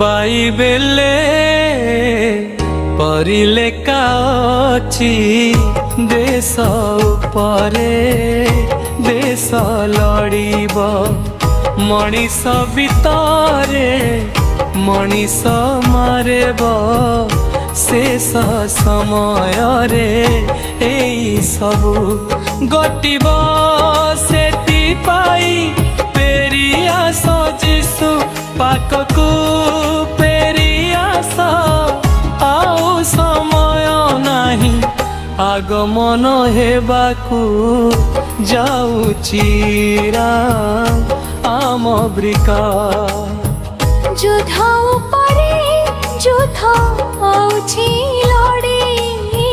ବାଇବେଲେ ପରିଲେଖା ଅଛି ଦେଶ ଉପରେ ଦେଶ ଲଢ଼ିବ ମଣିଷ ଭିତରେ ମଣିଷ ମାରିବ ଶେଷ ସମୟରେ ଏଇ ସବୁ ଘଟିବ ସେଥିପାଇଁ ଫେରି ଆସ ଯୀଶୁ ପାଖକୁ ଫେରି ଆସ ଆଉ ସମୟ ନାହିଁ আগমন ହେବାକୁ ଯାଉଛି ଆମ ବ୍ରିକା ଯୁଦ୍ଧ ଉପରେ ଯୁଦ୍ଧ ହେଉଛି ଲଢ଼େଇ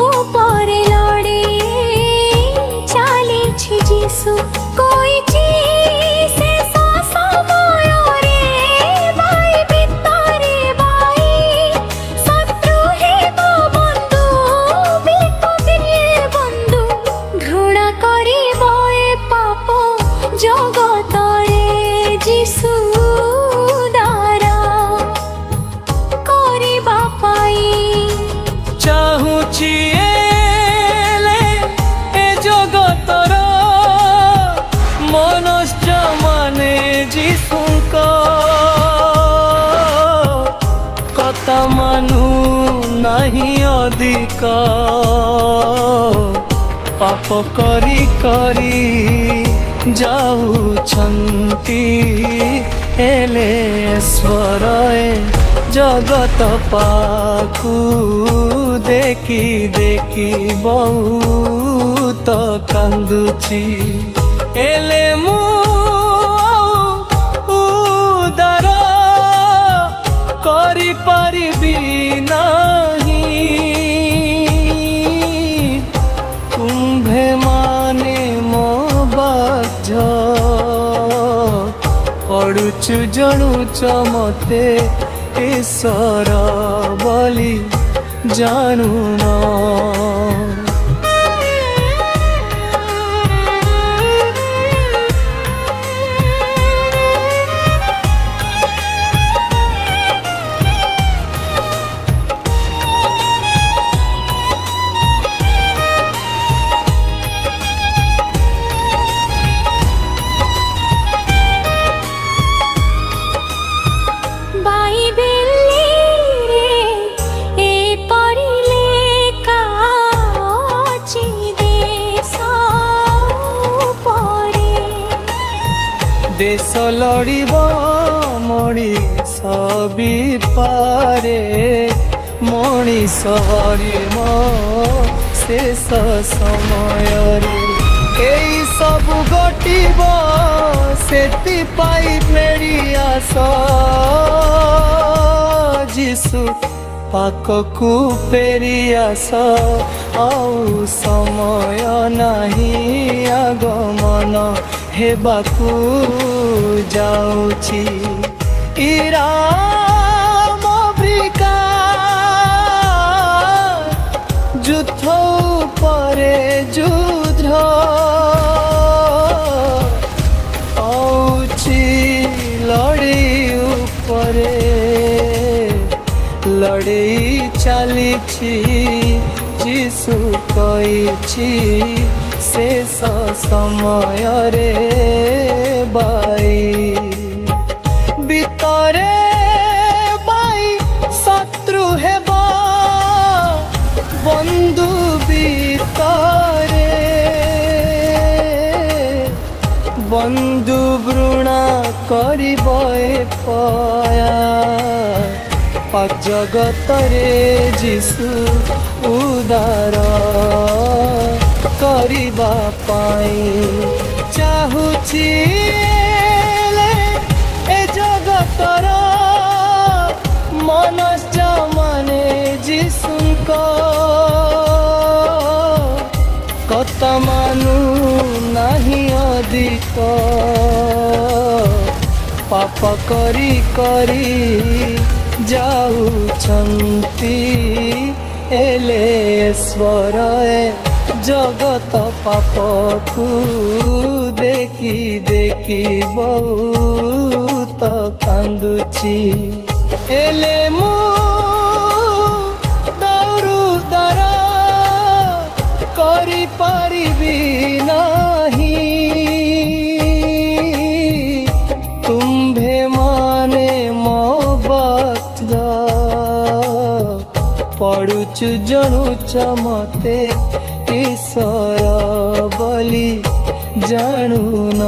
ଉପରେ ଲଢ଼େଇ ଚାଲିଛି ଯୀଶୁ କହିଛି ଶେଷ ସମୟରେ ଭାଇ ଭିତରେ ଭାଇ ଶତ୍ରୁ ହେବ ବନ୍ଧୁ ବିପଦରେ ବନ୍ଧୁ ଘୃଣା କରିବ ଏ ପାପ ଜଗତରେ ଯୀଶୁ ଚାହୁଁଛି ଏ ଜଗତର ମନୁଷ୍ୟ ମାନେ ଯୀଶୁଙ୍କ କଥା ମାନୁ ନାହିଁ ଅଧିକ ପାପ କରି କରି ଯାଉଛନ୍ତି ହେଲେ ଈଶ୍ୱର ଜଗତ ପାଖୁ ଦେଖି ଦେଖି ବହୁତ କାନ୍ଦୁଛି ହେଲେ ମୁଁ ଉଦ୍ଧାର କରିପାରିବି ନାହିଁ ତୁମ୍ଭେ ମାନେ ମୋ ବାଧ୍ୟ ପଡ଼ୁଛୁ ଜଣୁଛ ମତେ ଈଶ୍ୱର ବୋଲି ଜାଣୁନ ଦେଶ ଲଢ଼ିବ ମଣିଷ ବିପାରେ ମଣିଷ ହରିମ ଶେଷ ସମୟରେ ଏଇ ସବୁ ଘଟିବ ସେଥିପାଇଁ ଫେରି ଆସ ଯୀଶୁ ପାଖକୁ ଫେରି ଆସ ଆଉ ସମୟ ନାହିଁ আগমନ ହେବାକୁ ଯାଉଛି ଆମ ବ୍ରିକା ଯୁଦ୍ଧ ଉପରେ ଯୁଦ୍ଧ ହେଉଛି ଲଢ଼େଇ ଉପରେ ଲଢ଼େଇ ଚାଲିଛି ଯୀଶୁ କହିଛି ଶେଷ ସମୟରେ ବାଇ ଭିତରେ ବାଇ ଶତ୍ରୁ ହେବ ବନ୍ଧୁ ଭିତରେ ବନ୍ଧୁ ଘୃଣା କରିବ ଜଗତରେ ଯୀଶୁ ଉଦ୍ଧାର କରିବା ପାଇଁ ଚାହୁଁଛି ଏ ଜଗତର ମନୁଷ୍ୟ ମାନେ ଯୀଶୁଙ୍କ କଥା ମାନୁ ନାହିଁ ଅଧିକ ପାପ କରି କରି ଯାଉଛନ୍ତି ହେଲେ ଈଶ୍ୱର ଜଗତ ପାପକୁ ଦେଖି ଦେଖି ବହୁତ ତ କାନ୍ଦୁଛି ହେଲେ ମୁଁ ଦାରୁ ଦାରା କରିପାରିବି ନାହିଁ ତୁମ୍ଭେ ମାନେ ମୋ ବାତ ପଡ଼ୁଛୁ ଜଣୁଛ ମତେ ଈଶ୍ୱର ବୋଲି ଜାଣୁନ